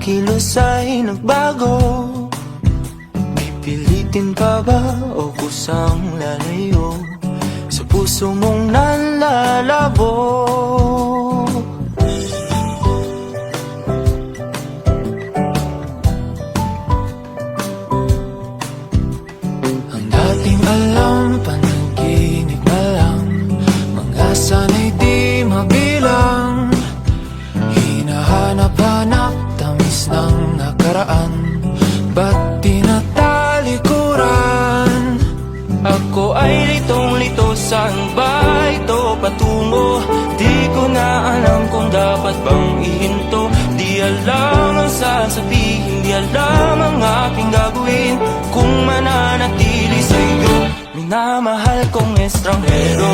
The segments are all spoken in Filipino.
kilos ay nagbago? Pipilitin pa ba o kusang lalayo sa puso mong nalalabo? Ang dating alam, panaginip na lang, mga sana'y di mabilang. Hinahanap-hanap, tamis ng nakaraan, ba't di natalikuran? Ako ay litong-lito, saan ba ito patungo? Di ko na alam kung dapat bang ihinto. Di alam ang sasabihin, di alam ang aking gagawin kung mananatili sa'yo, minamahal kong estranghero.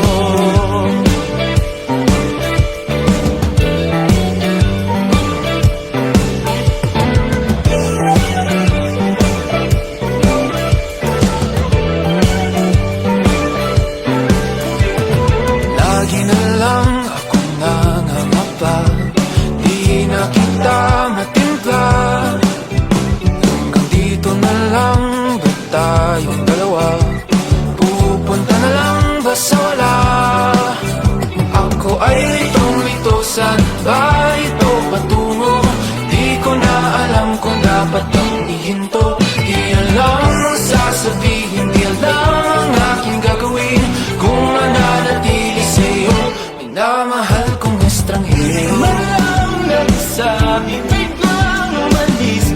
Lagi na lang akong nangangapa, di na kita matimpla. Hanggang dito na lang ba tayong dalawa? Pupunta na lang ba sa wala? Ako ay litong-lito, saan ba ito patungo? Di ko na alam kung dapat bang ihinto. Di alam ang sasabihin, di alam ang aking gagawin kung mananatili sa'yo, minamahal kong estranghero. Malang nagsabi, biglang umalis,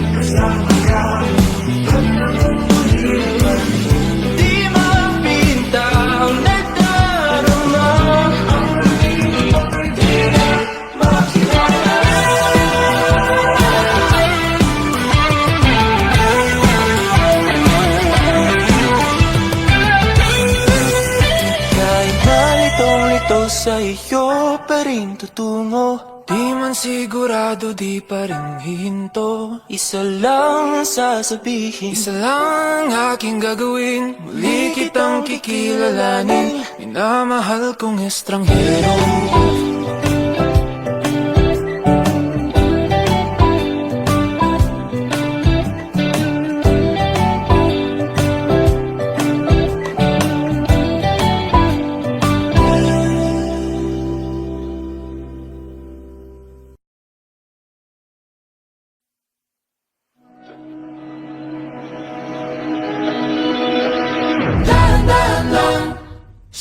di mapinta ang nadarama. Di na makilala. Kahit nalitong-lito sa iyo pa rin tutungo. Di man sigurado, di pa rin hihinto. Isa lang ang sasabihin, isa lang ang aking gagawin. Muli kitang kikilalanin, minamahal kong estranghero.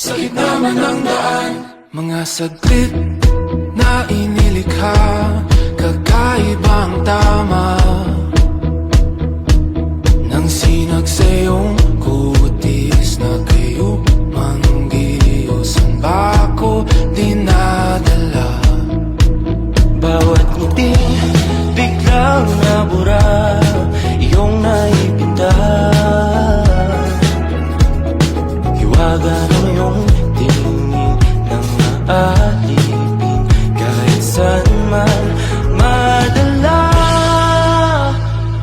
Sa gitna man ng daan, mga saglit na inilikha, kakaibang tama nang sinag sa iyong kutis na kayo manggiyosan ba ako dinadala? Bawat ngiti biglang nabura, iyong naipinta. Hiwaga ng iyong tingin ng maalipin, kahit saan man madala.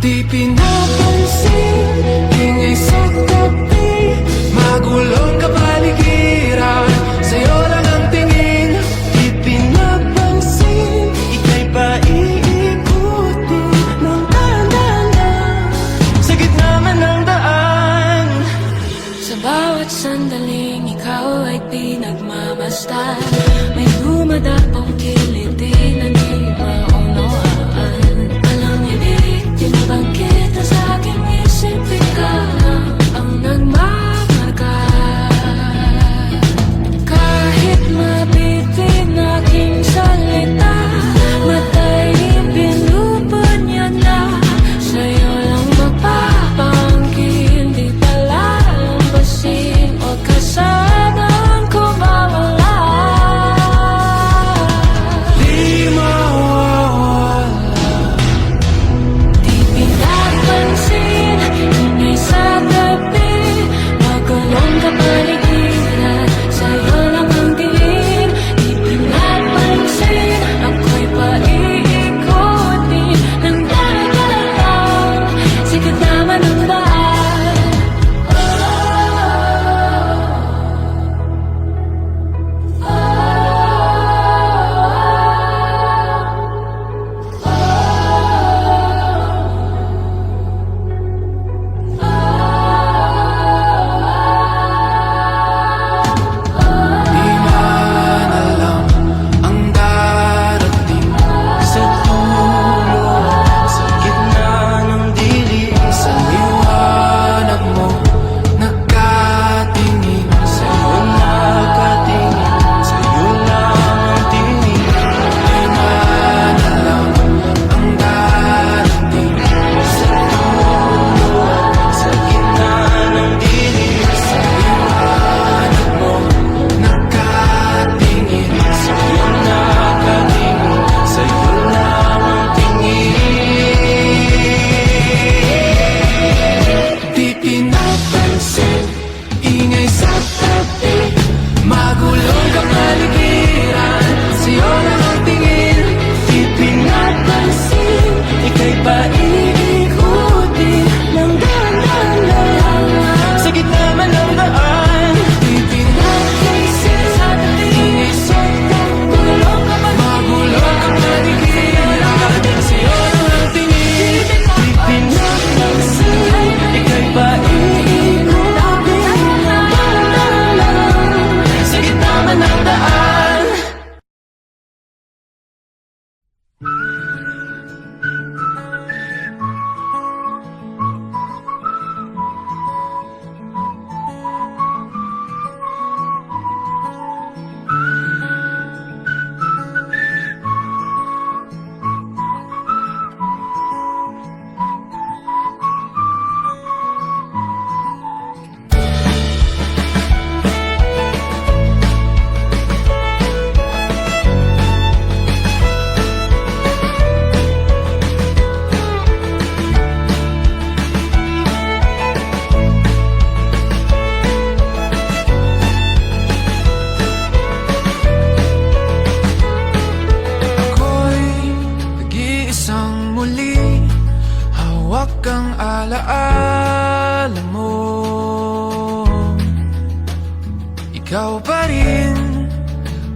Di pinapansin, ingay sa tabi, magulong kapaligiran, sa'yo lang ang tingin. Di pinapansin, ika'y paiikutin ng dahan-dahan, sa gitna man ng daan. Sa bawat sandaling ikaw ay pinagmamasdan, may dumadapong kiliti na di maunawaan. Walang ibig, tinabangkit na sa aking isip, ikaw lang ang nagmamarka. Kahit mabitin aking salita, matay pinupad niya na, sa'yo lang magpapangkin, di pala lambasin o kasanan ko mawala.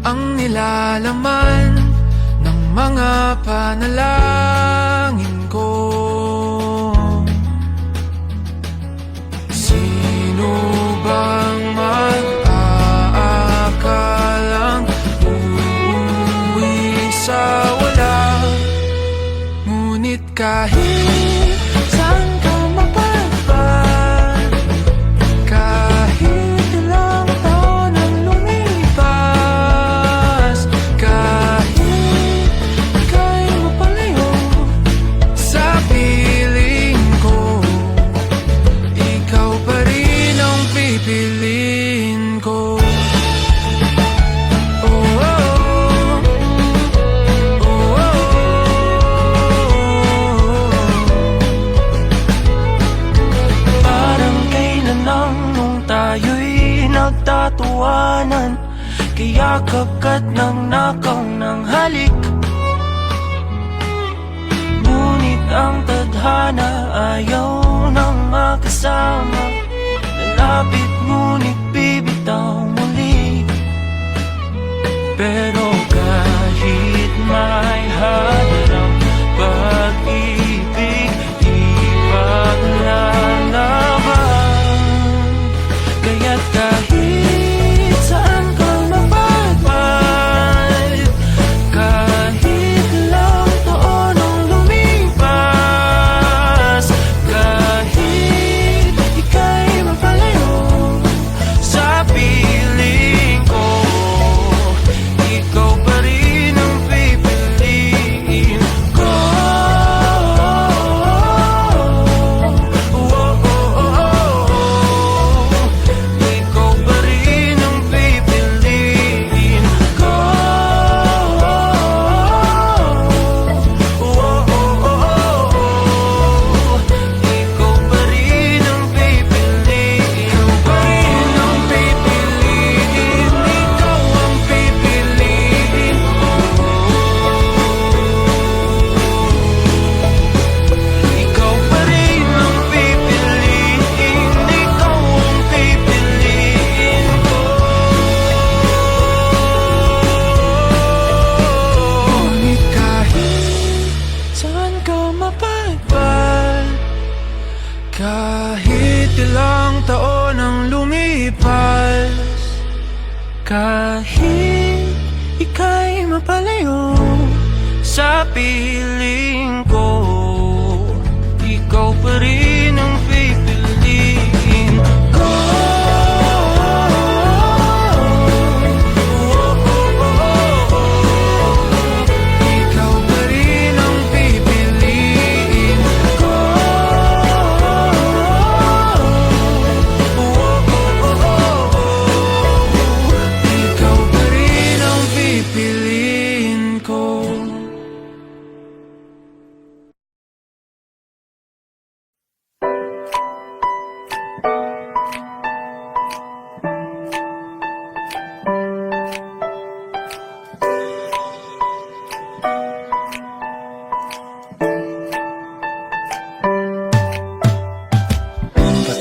ang nilalaman ng mga panalangin ko. Sino bang mag-aakalang uuwi sa wala? Ngunit kahit saan ka mapadpad, kahit ilang taon ang lumipas, kahit ika'y mapalayo sa piling ko, ikaw pa rin ang pipiliin ko. Oh, oh, oh, oh, oh. Parang kailan lang nung tayo'y nagtatuwanan, kayakap ka't nang nakaw ng halik. Ngunit ang tadhana ayaw nang makasama, lalapit ngunit bibitaw muli. Pero kahit may hadrang pag-ibig, di paglalaban. Kaya't kahit saan ka mapadpad, kahit ilang taon ang lumipas, kahit ika'y mapalayo sa piling ko, ikaw pa rin ang pipiliin ko. Ikaw pa rin ang pipiliin ko. Ikaw pa rin ang pipiliin. Ikaw pa rin ang pipiliin. Ikaw ang pipiliin. Ikaw pa rin ang pipiliin. Ikaw ang pipiliin ko. Ngunit kahit saan ka mapadpad, kahit ilang taon ang lumipas, kahit ika'y mapalayo sa piling ko, ikaw pa rin ang pipiliin ko. Ikaw pa rin ang pipiliin ko. Ikaw pa rin ang pipiliin ko.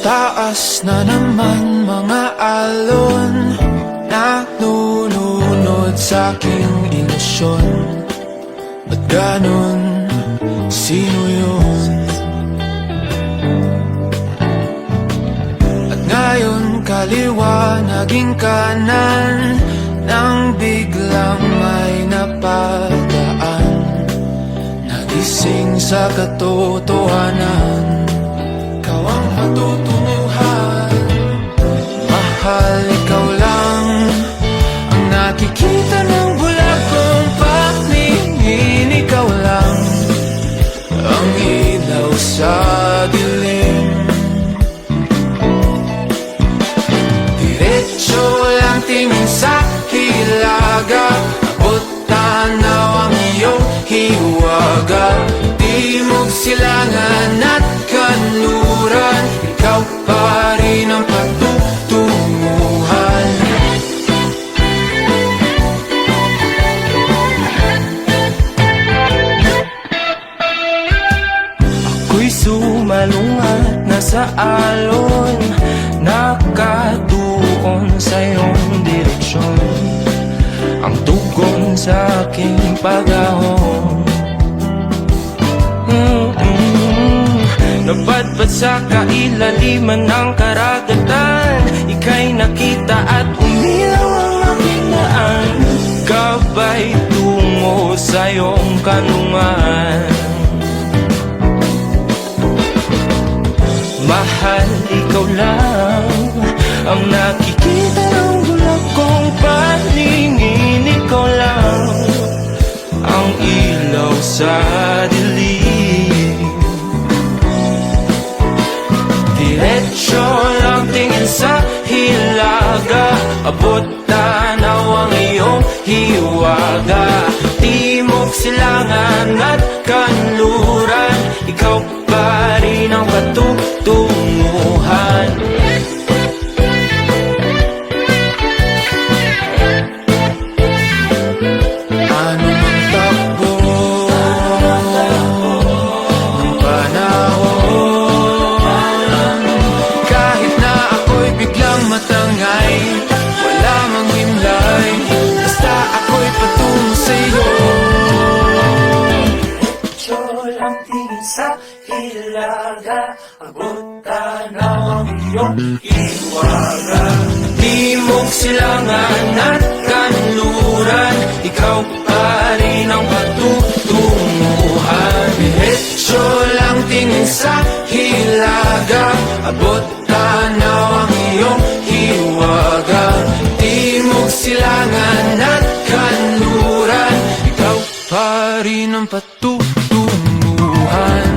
Pataas na naman mga alon, nalulunod sa aking ilusyon. Ba't ganon? Sino yun? At ngayon kaliwa naging kanan, nang biglang may napadaan, nagising sa katotohanan. Ikaw ang patutunguhan, mahal, ikaw lang ang nakikita ng bulag kong paningin. Ikaw lang ang ilaw sa dilim. Diretso lang tingin sa hilaga, abot tanaw ang iyong hiwaga. Timog, silangan at kanluran, ikaw pa rin ang patutunguhan. Ako'y sumalungat na sa alon, nakatuon sa iyong direksyon. Ang rin sa aking pag-ahon. Napadpad sa kailaliman ng karagatan, ika'y nakita at umilaw ang aking daan. Gabay tungo sa iyong kanungan. Mahal, ikaw lang ang nakikita ng bulag kong paningin. Ikaw lang ang ilaw sa dilim. Diretso lang tingin sa hilaga, abot tanaw ang iyong hiwaga. Timog, silangan at kanluran, ikaw pa rin ang patutunguhan. Ano mang takbo ng panahon, kahit na ako'y biglang matangay, wala mang himlay, basta ako'y patungo sa'yo. Ang tingin sa hilaga, abot tanaw ang iyong iwaga. Timog, silangan at kanluran, ikaw pa rin ang patutunguhan. Diretso lang tingin sa hilaga, abot tanaw ang iyong hiwaga. Timog, silangan at kanluran, ikaw pa rin ang patutunguhan.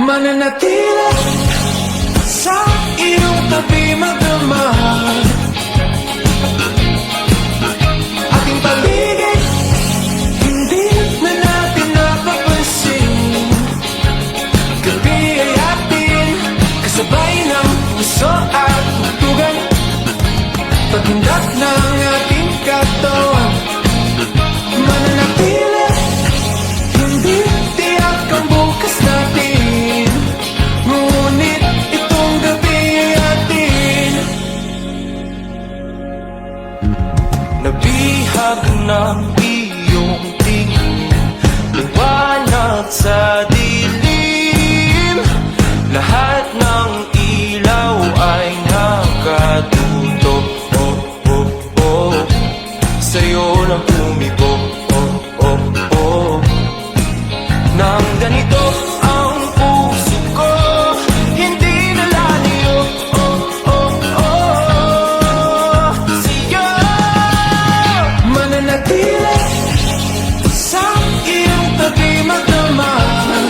Mananatili sa iyong tabi magdamag, ating paligid hindi na natin napapansin. Gabi ay atin, kasabay ng puso at tutugan, paghindak ng ating katawan. Mananatili, hindi tiyak ang bukas natin, ngunit itong gabi ay atin. Nabihag ng iyong tingin, liwanag sa dilim, lahat ng ilaw ay nakatutok. Sa'yo lang pumibok, nang ganito ang puso ko, hindi na lalayo. Sa'yo mananatili sa iyong tabi magdamag,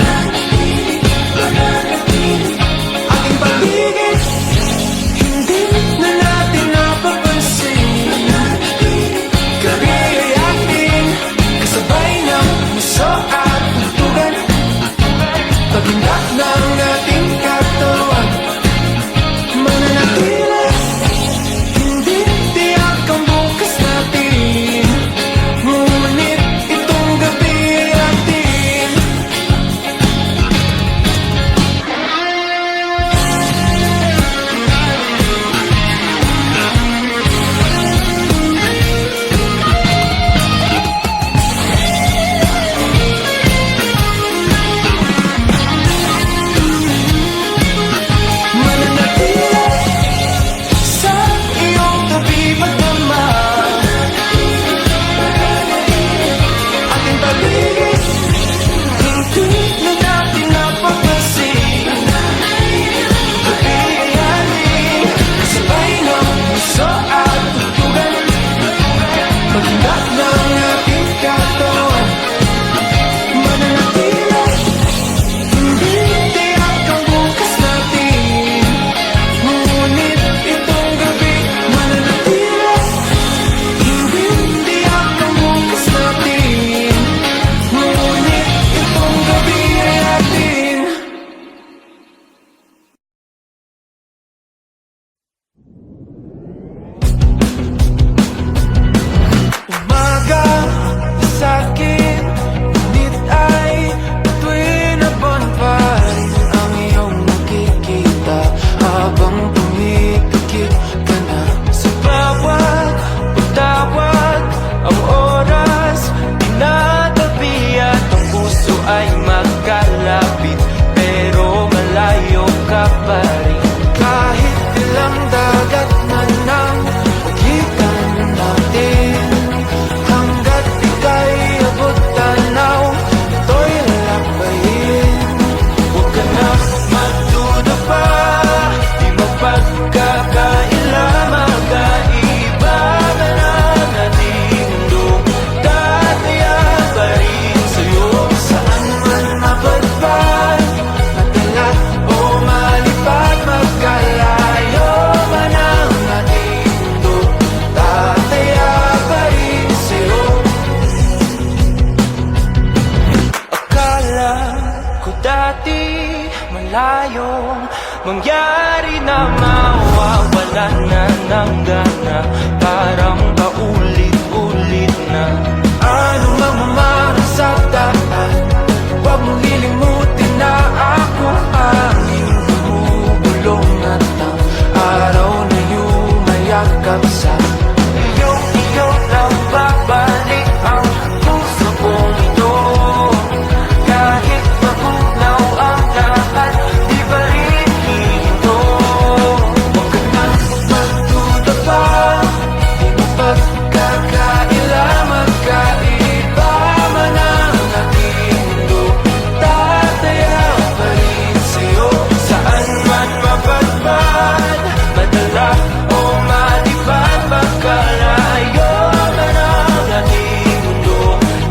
Paghingat ng ating katawan, mananatili. Hindi tiyak ang bukas natin, ngunit itong gabi mananatili. Hindi tiyak ang bukas natin, ngunit itong gabi ay atin. Umaga, sakit, ngunit ay tuwin na bonfire ang iyong nakikita habang pumipikit ka na sa bawat pagtawag. Ang oras, tinatabi at ang puso ay magkalapit, pero malayo ka pa rin. Kahit ilang dagat man ang pagitan natin, hanggat ika'y abot tanaw, ito'y lalabayin. Huwag ka na magduda pa, di mapagkakaila, magkaiba na lang ating mundo. Tataya pa rin sa'yo, saan man mapadpad, madala o malipad, magkalayo man ang ating mundo. Tataya pa rin sa'yo. Akala ko dati malayong mangyari na mawawala na ng gana, parang paulit-ulit na. Ano mang mamaras sa daan, huwag mong lilimutin na ako ang iyong bumubulong at ang araw na yumayakap sa iyo lang babalik ang puso kong ito. Kahit mabunaw ang lahat, di ba rin hihinto? Huwag ka na magduda pa, di mapagkakaila, magkaiba man ang ating mundo. Tataya pa rin sa'yo, saan man mapadpad, madala o malipad, magkalayo man ang ating mundo.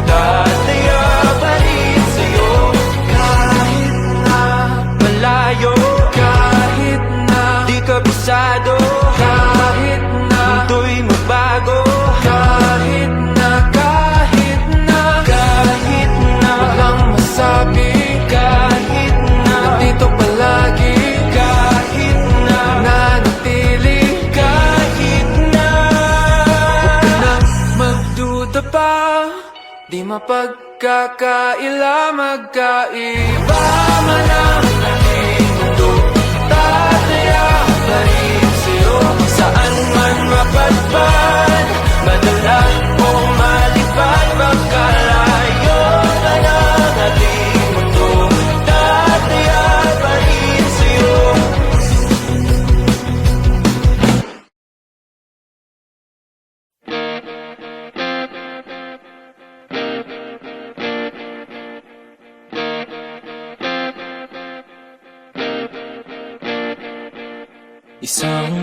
Tataya pa rin sa'yo, kahit na malayo, kahit na di kabisado, kahit na mundo'y magbago, kahit na walang masabi, kahit na nandito palagi, kahit na nanatili, kahit na. Huwag ka na magduda pa, di mapagkakaila, magkaiba man ang ating mundo. Tataya pa rin sa'yo, saan man mapadpad, madala o malipad, magkalayo man ang ating mundo. Tataya pa rin sa'yo. Isang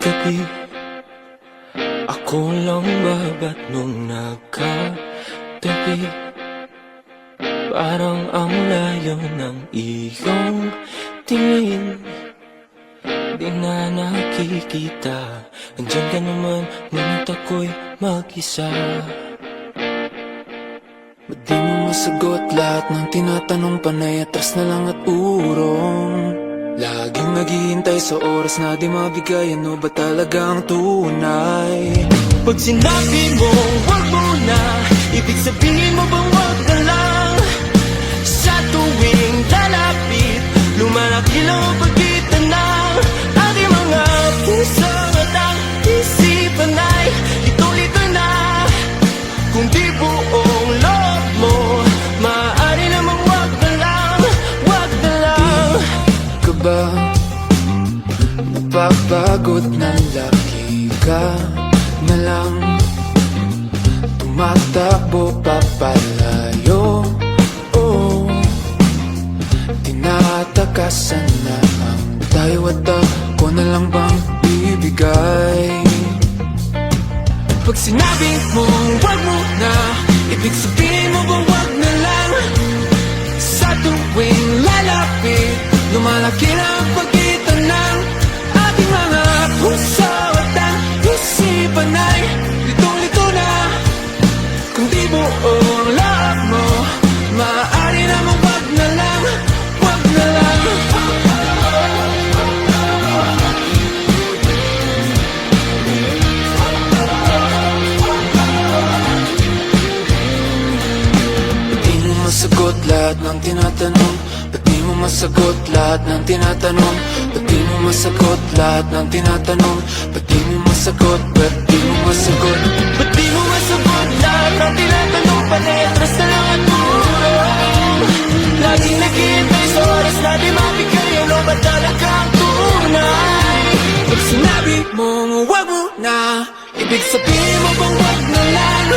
gabi, ako lang babat nung nagkatabi, parang ang layo ng iyong tingin, di na nakikita. Andyan ka naman, ngunit ako'y mag-isa. Ba't di mo masagot lahat ng tinatanong, panay atras na lang at urong? Laging naghihintay sa oras na di mabigay, ano ba talagang tunay? Pag sinabi mo, wag mo na, ibig sabihin mo bang wag na lang? Sa tuwing lalapit, lumalaki lang ang pagitan ng ating mga puso at ang isipan ay ito-lito na. Kung di buong loob mo, maaari namang wag na lang, wag na lang. Ka ba napapagod na laki ka na lang, tumatakbo papalayo? Oh, tinatakasan na ang tayo at ako na lang bang bibigay? Pag sinabi mong wag mo na, ibig sabihin mo ba wag na lang? Sa tuwing lalapit, lumalaki na ang pagitan ng ating mga puso at ang isipan ay litong-lito na. Kung di buong loob mo, maaari namang wag na lang, wag na lang. Masagot lahat ng tinatanong. Ba't di mo masagot lahat ng tinatanong? Ba't di mo masagot lahat ng tinatanong? Ba't di mo masagot? Ba't di mo masagot? Ba't di mo masagot lahat ng tinatanong? Panetras na lang at murong laging naghihintay sa oras na di mabigay. Ano ba talaga ang tunay? Pag sinabi mong wag mo na, ibig sabihin mo bang wag na lang?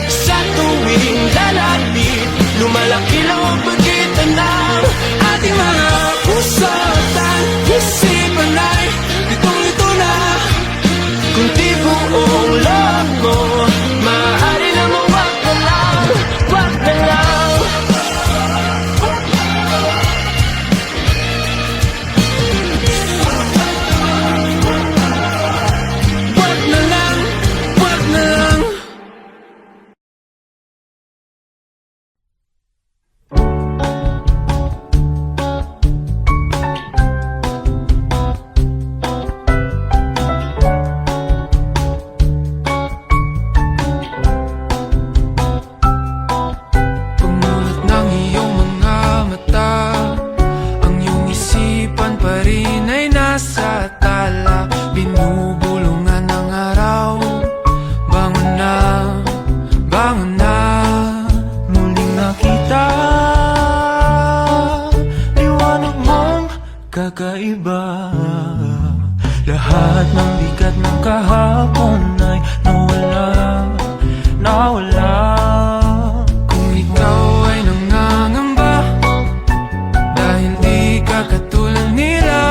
Sa tuwing lalapit, lumalaki lang ang pagitan ng ating mga puso at ang isipan ay litong-lito na. Kung di buong loob mo, maaari namang wag na lang, wag na lang. Wag na lang, wag na lang. Pagmulat ng iyong mga mata, ang iyong isipan pa rin ay nasa tala. Binubulungan ng araw, bangon na, bangon na. Muling nakita, liwanag mong kakaiba. Lahat ng bigat ng kahapon ay nawala, nawala. Kung ikaw ay nangangamba dahil di ka katulad nila,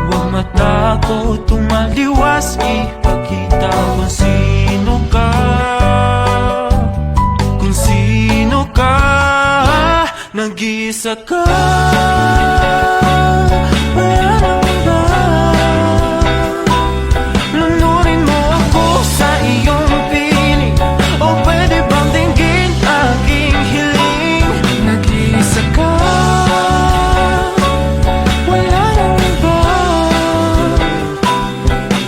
huwag matakot, tumaliwas, ipakita kung sino ka. Kung sino ka, nag-iisa ka. Wala nang iba. Lunurin mo ako sa iyong piling, o pwede bang dinggin aking hiling? Nag-iisa ka. Wala nang iba.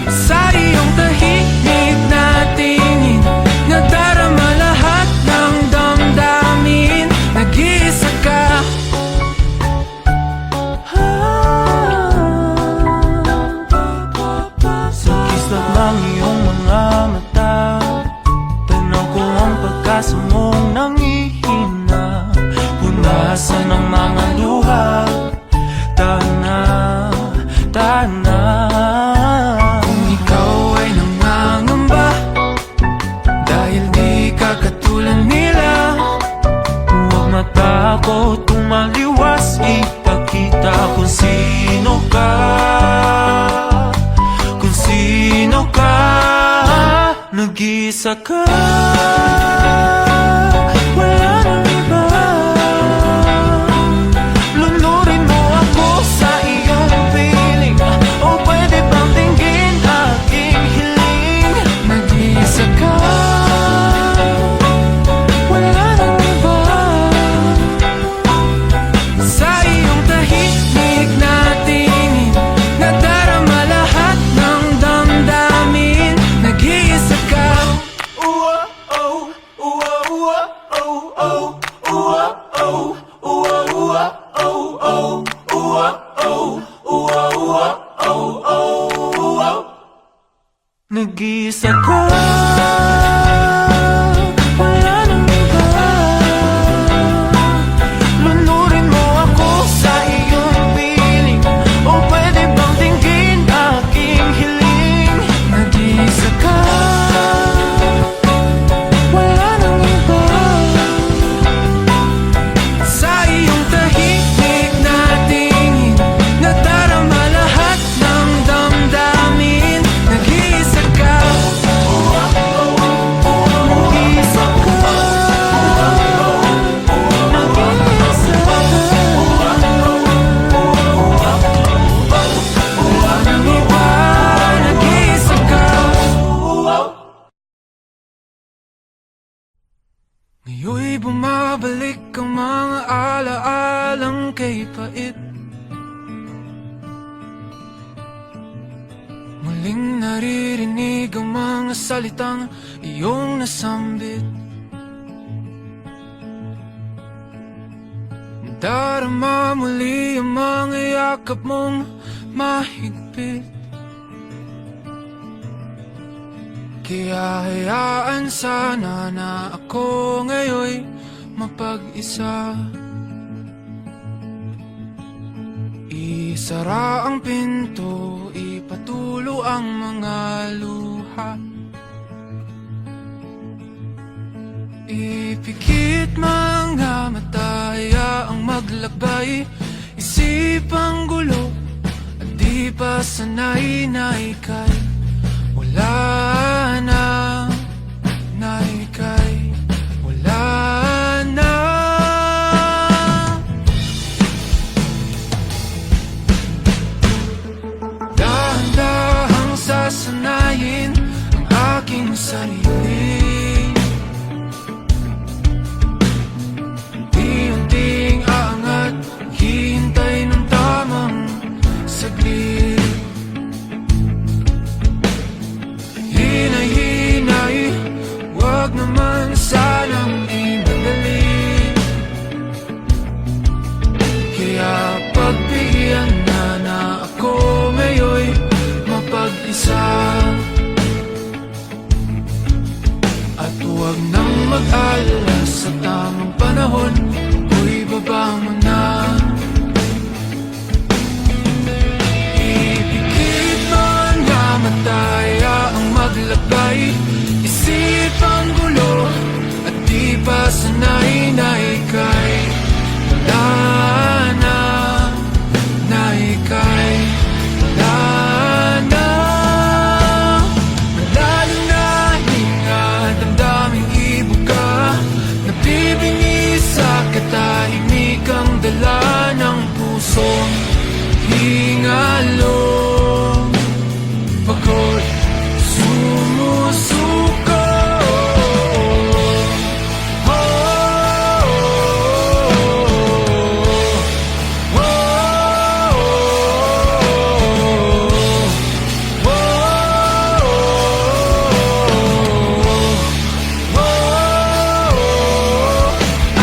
Sa iyong tahimik na tingin, nadarama lahat ng damdamin. Nag-iisa ka. Sa kislap ng iyong mga mata, tanaw ko ang pagkasa mong nangihina. Punasan ang mga luha, tana, tana. Kung ikaw ay nangangamba dahil di ka katulad nila, huwag matakot, tumaliwas, ipakita kung sino ka. Kung sino ka, nag-iisa ka. Wala nang iba. Lunurin mo ako sa iyong piling, o pwede bang dinggin aking hiling? Nag-iisa ka. Wala nang iba. Sa iyong tahimik na tingin, nadarama lahat ng damdamin. Nag-iisa ka. Nag-iisa ka. Wala nang iba. Lunurin mo ako sa iyong piling, o pwede bang dinggin aking hiling? Nag-iisa ka. Wala nang iba. Sa iyong tahimik na tingin, nadarama lahat ng damdamin. Nag-iisa ka. Bumabalik ang mga alaalang kay pait. Muling naririnig ang mga salitang iyong nasambit. Darama muli ang mga yakap mong mahigpit. Kaya hayaan sana na ako ngayoy mapag-isa. Isara ang pinto, ipatulo ang mga luha. Ipikit mga mata, hayaang maglakbay. Isipang gulo at di pa sanay na ika'y wala na, na ika'y wala na. Dahan-dahang sasanayin ang aking sarili. Unti-unting aangat, hihintay ng tamang saglit. Hinay-hinay, wag naman sanang imadali. Kaya pagbigyan na ako ngayoy mapag-isa. At huwag nang mag-alala sa tamang panahon, uy baba mo na. Ipikit mo nga mataya ang maglakbay. Isipang gulo at di pa sanay na ika'y wala na, na ika'y wala na. Malalim na hinga, damdaming ibuka, nabibingi sa katahimikang dala ng pusong hingalo. Pagod sumusuko.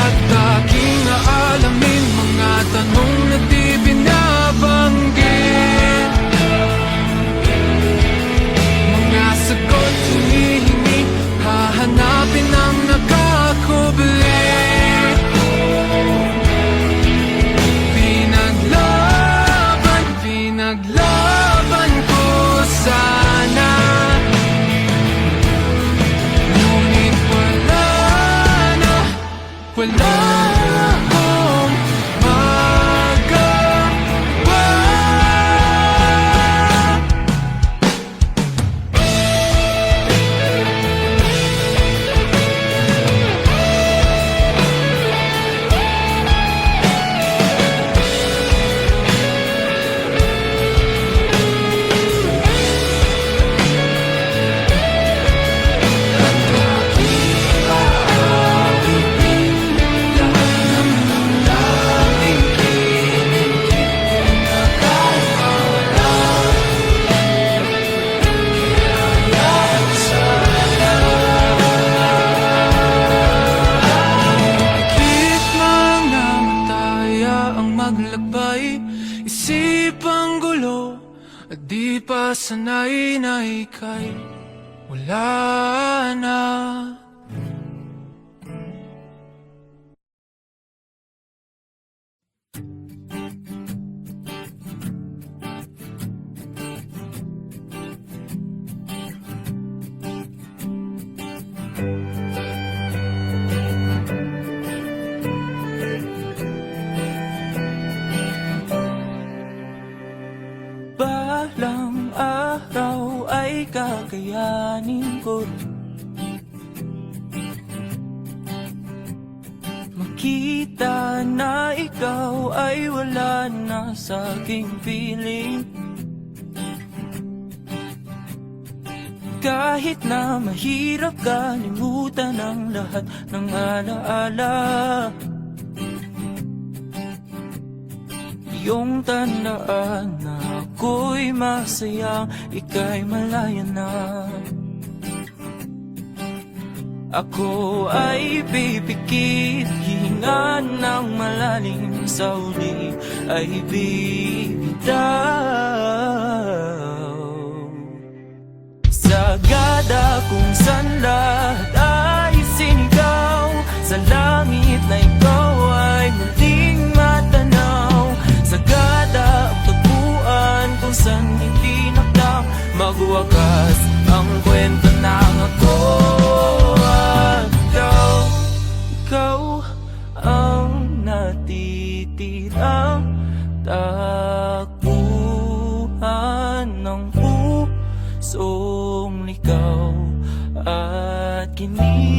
At aking aalamin mga tanong na di binabanggit. Mga sagot hinihingi, hahanapin ang nakakubli. Pinaglaban ko sana, ngunit wala akong magawa. Kahit mga mataya ang maglakbay, isipang gulo at di pa sanay na ika'y wala na. Balang araw ay kakayanin ko makita na ikaw ay wala na sa aking piling. Kahit na mahirap kalimutan ang lahat ng alaala, iyong tandaan na ako'y masaya, ika'y malaya na. Ako ay pipikit, hihinga ng malalim, sa uli ay bibitaw. Sagada kung saan lahat ay sinigaw, sa langit na ikaw ay muling matanaw. Sagada ang tagpuan kung saan hindi nakdang, magwakas ang kwento ng ako at ikaw. Ikaw ang natitirang takbuhan ng pusong ligaw at kinikinaw.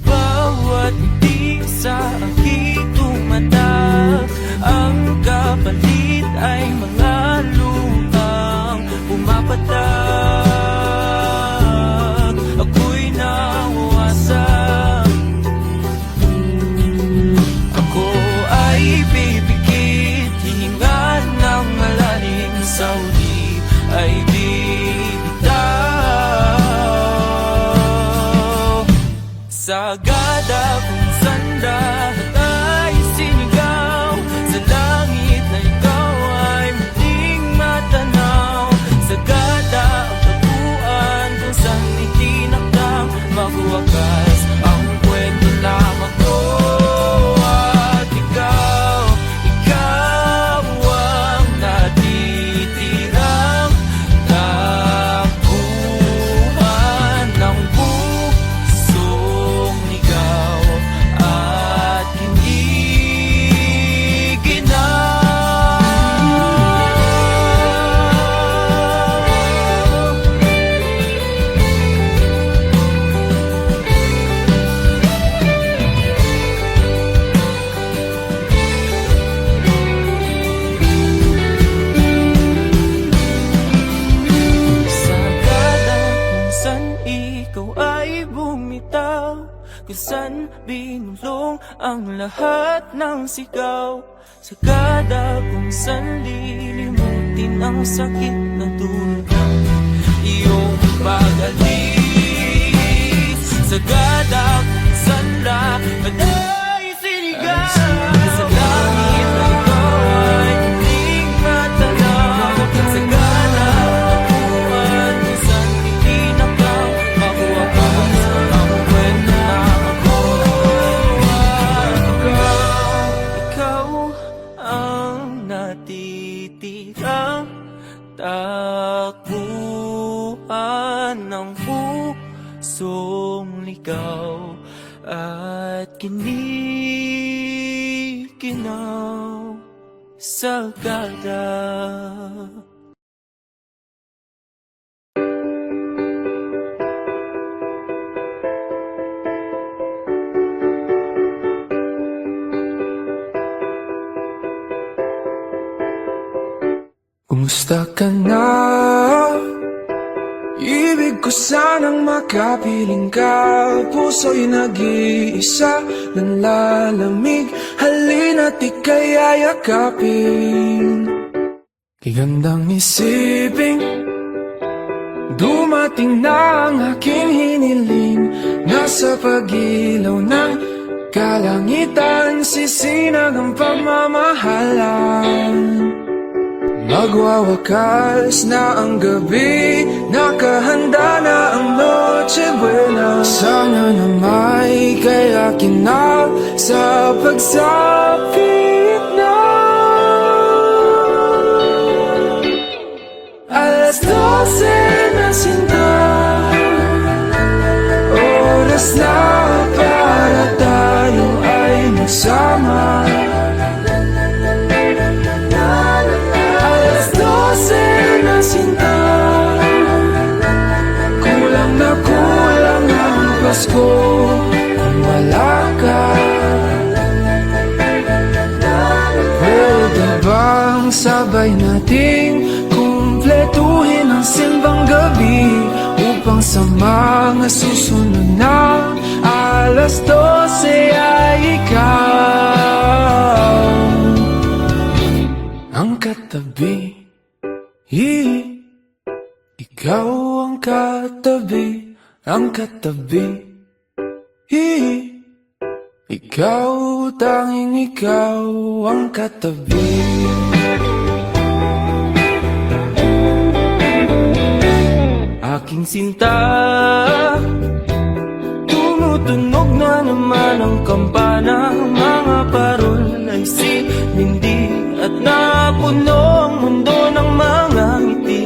Bawat ngiti sa aking tumatak, ang kapalit ay mga lupang pumapatak. Ako'y nawawasak, ako ay pipikit, hihinga ng malalim, sa uli ay bibitaw. Sagada kung saan lahat ay sinigaw, sa langit na ikaw ay muling matanaw. Sagada ang taguan kung saan itinakdang, magwakas ang kwento ng ako at ikaw. Ikaw ang natitirang takbuhan ng pusong ligaw at sagada kung saan ikaw ay bumitaw, kung saan binulong ang lahat ng sigaw. Sagada kung saan lilimutin ang sakit na dulot ng iyong pag-alis. Sagada kung saan lahat ay sinigaw, sa langit na ikaw ay muling matanaw. Sagada ang taguan kung saan itinakdang, magwakas ang kwento ng ako at ikaw. Ikaw ang natitirang takbuhan ng pusong ligaw at kinikinaw. Sagada. Kumusta ka na? Ibig ko sanang makapiling ka, puso'y nag-iisa, nanlalamig. Halina't ika'y ayakapin. Kay gandang isipin, dumating na ang aking hiniling. Nasa pagilaw ng kalangitan, sisinag ang pagmamahalan. Magwawakas na ang gabi, nakahanda na ang Noche Buena. Sana na may kay akin na sa pagsapit na. Alas 12 na sinta, oras na para tayo ay magsama. Na sinta, kulang na kulang ang Pasko kung wala ka. Pwede bang sabay nating ng simbang gabi upang sa mga susunod na alas 12 ay ikaw ang katabi. Ikaw ang katabi, ang katabi. Ikaw, tanging ikaw ang katabi. Aking sinta, tumutunog na naman ang kampana. Mga parol ay sinindi at napuno ang mundo ng mga ngiti.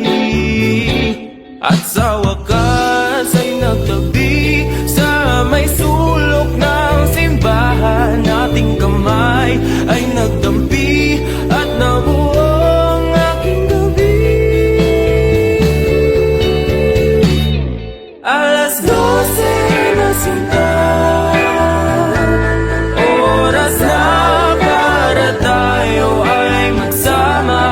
At sa wakas ay nagtabi sa may sulok ng simbahan. Ating kamay ay nagdampi at nabuo ang aking gabi. Alas 12 na sinta, oras na para tayo ay magsama.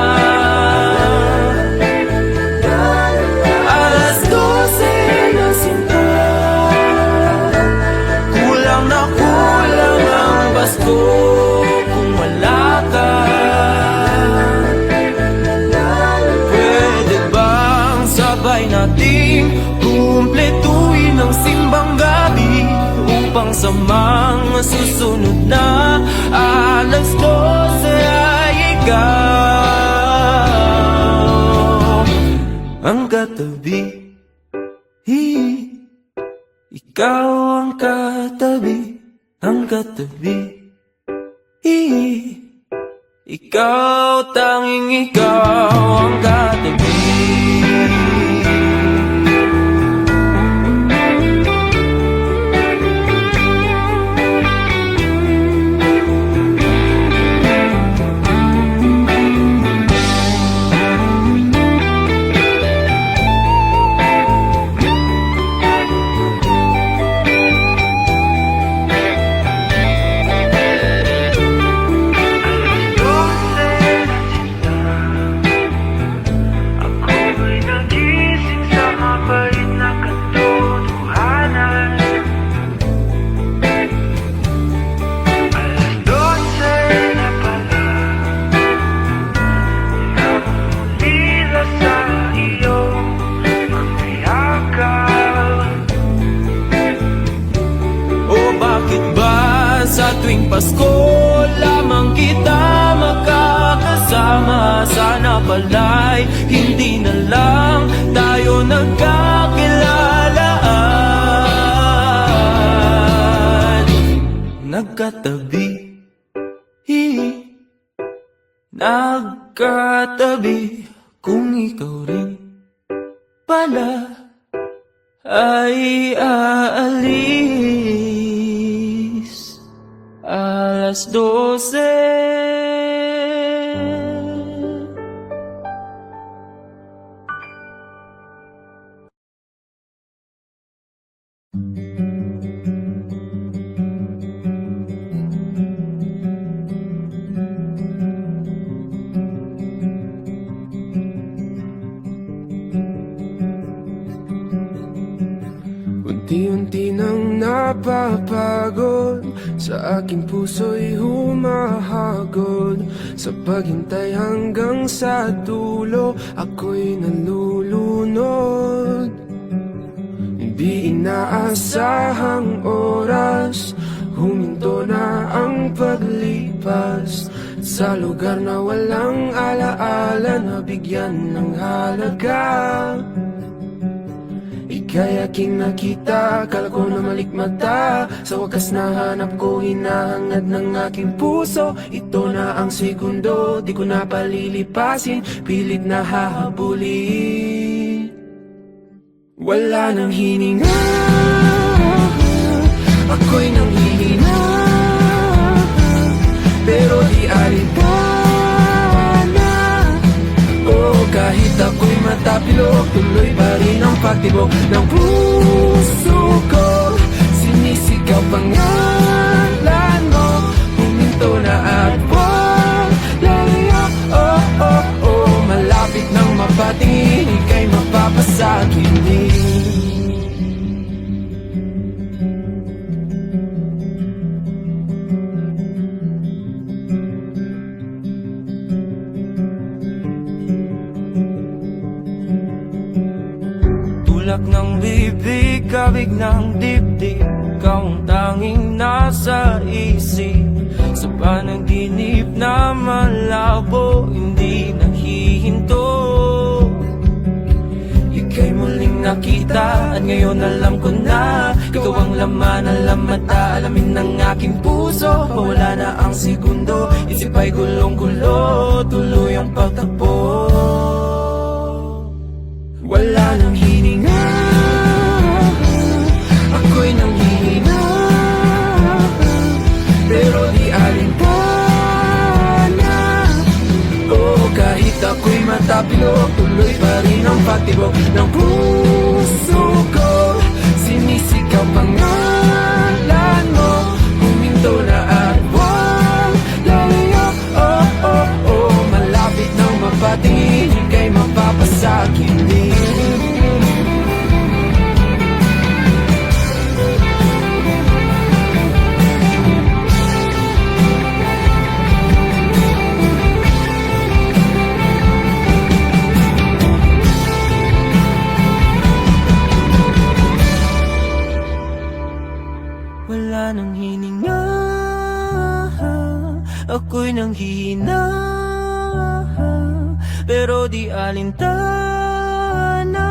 Alas 12 na sinta, kulang na kulang ang Pasko kung wala ka. Pwede bang sabay nating kumpletuhin ang simbang gabi upang sa mga susunod na alas 12 ay ikaw ang katabi. Ikaw ang katabi, ang katabi. Ikaw, tanging ikaw ang katabi. Bakit ba sa tuwing Pasko lamang kita makakasama? Sana pala'y hindi na lang tayo nagkakilalaan. Nagkatabi, nagkatabi, kung ikaw rin pala ay aalis. Alas 12. Unti-unti nang napapagod, sa aking puso'y humahagod. Sa paghintay hanggang sa dulo, ako'y nalulunod. Hindi inaasahang oras, huminto na ang paglipas. Sa lugar na walang alaala, nabigyan ng halaga. Ika'y aking nakita, akala ko na malikmata. Sa wakas nahanap ko, hinahangad ng aking puso. Ito na ang segundo, di ko na palilipasin, pilit na hahabulin. Wala nang hininga, ako'y nanghihina, pero di alintana. Oh, kahit ako'y matapilok, tuloy pa rin ang pagtibok ng puso ko. Sinisigaw pangalan mo, huminto na at wag layo. Oh, oh, oh, malapit nang mapatingin, ika'y Bulak ng bibig, kabig ng dibdib, ikaw ang tanging nasa isip. Sa panaginip na malabo, hindi nahihinto. Ika'y muling nakita at ngayon alam ko na ikaw ang laman, alam at aalamin ng aking puso. Mawala na ang segundo, isip ay gulong-gulo, tuloy ang pagtakbo. Wala nang hininga, ako'y nanghihina, pero di alintana. Oh, kahit ako'y matapilok, tuloy pa rin ang patibok ng puso ko. Sinisigaw pangalan mo, huminto na at huwag lalayo. Oh, oh, oh, malapit nang mapatingin, ika'y mapapasakit din. Wala nang hininga, ako'y nanghihina, pero di alintana.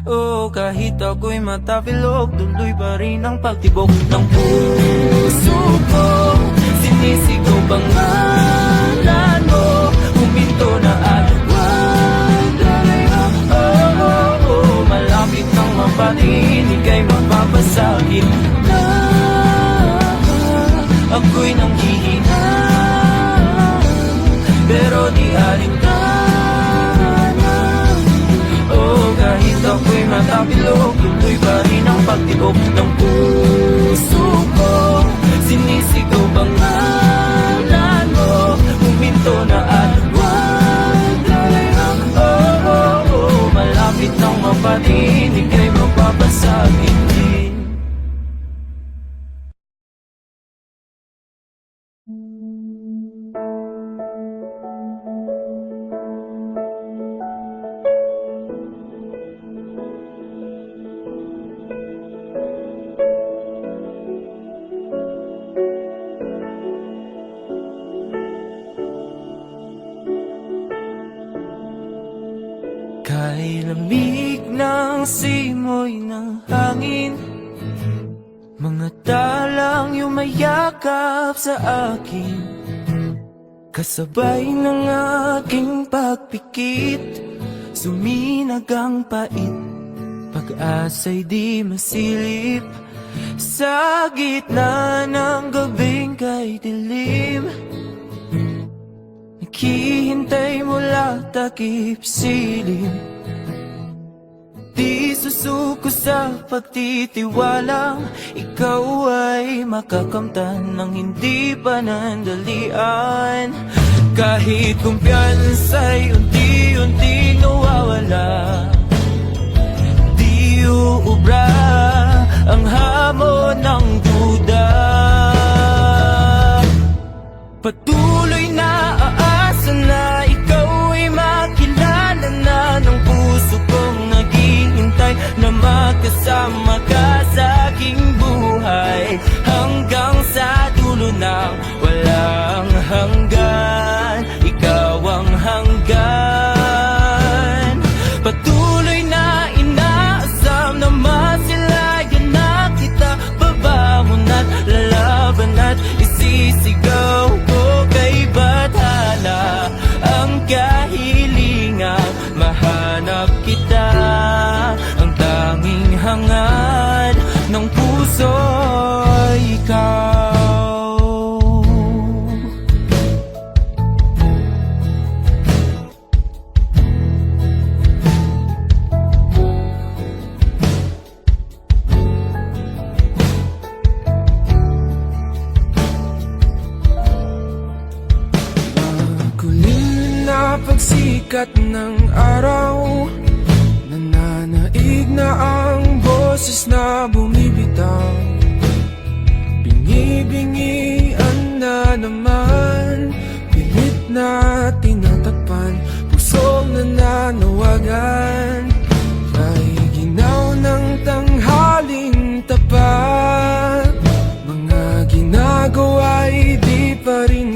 Oh, kahit ako'y matapilok, tuloy pa rin ang pagtibok ng puso ko. Sinisigaw pangalan mo, huminto na at huwag lalayo. Oh, oh, oh, malapit nang mapatingin, ika'y mapapasakit na. Ako'y nanghihina, pero di alintana. Oh, kahit ako'y matapilok, tuloy pa rin ang pagtibok ng puso ko. Sinisigaw pangalan mo, huminto na at huwag lalayo. Oh, oh, oh, malapit nang mapatingin, ika'y mapapasakit din. Kay lamig ng simoy ng hangin, mga talang yumayakap sa akin, kasabay ng aking pagpikit, suminag ang pait, pag-asa'y di masilip, sa gitna ng gabing kay dilim. Naghihintay mula takip silim, di susuko sa pagtitiwalang ikaw ay makakamtan ng hindi panandalian. Kahit kumpiyansa'y unti-unting nawawala, di uubra ang hamon ng duda. Patuloy na aasa na ikaw ay makilala na ng puso kong naghihintay na magkasama ka sa aking buhay, hanggang sa dulo ng walang hanggan. Ikaw ang hanggan. Patuloy na inaasam na masilayan na kita, babangon at lalaban at isisigaw ko kay bathala ang kahilingang mahanap kita, ang tanging hangad ng puso ay ikaw. Pagsikat ng araw, nananaig na ang boses na bumibitaw. Bingi-bingian na naman, pilit na tinatakpan, pusong nananawagan. Kay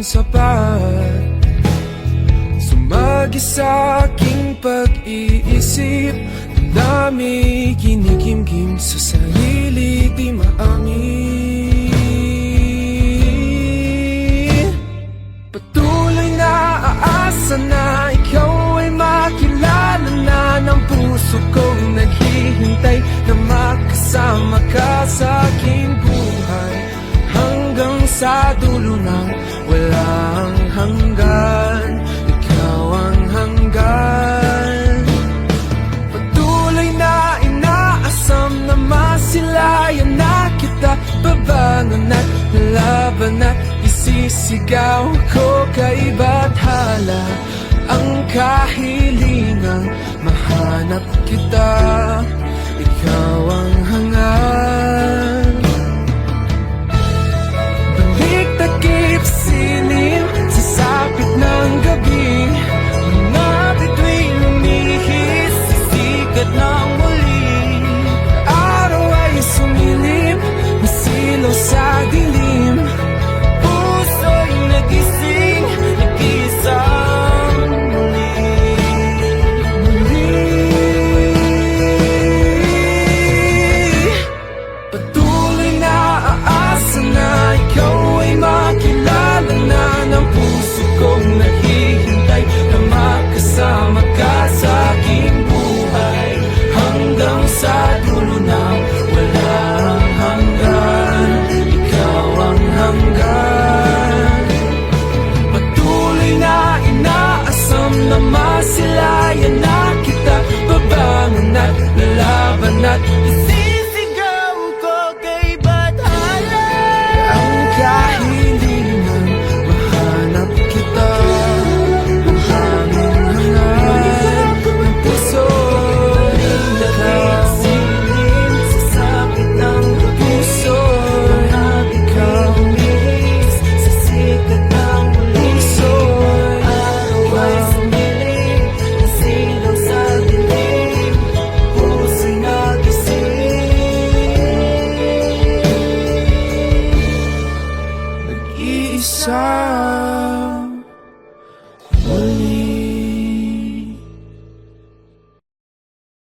sapat. Sumagi sa aking pag-iisip, ang dami kinikimkim sa sarili di maamin. Patuloy na aasa na ikaw ay makilala na ng puso kong naghihintay na makasama ka sa aking buhay hanggang sa dulo ng walang hanggan. Ikaw ang hanggan. Patuloy na inaasam na masilayan na kita, babangon at laban at isisigaw ko kay Bathala ang kahilingang mahanap kita.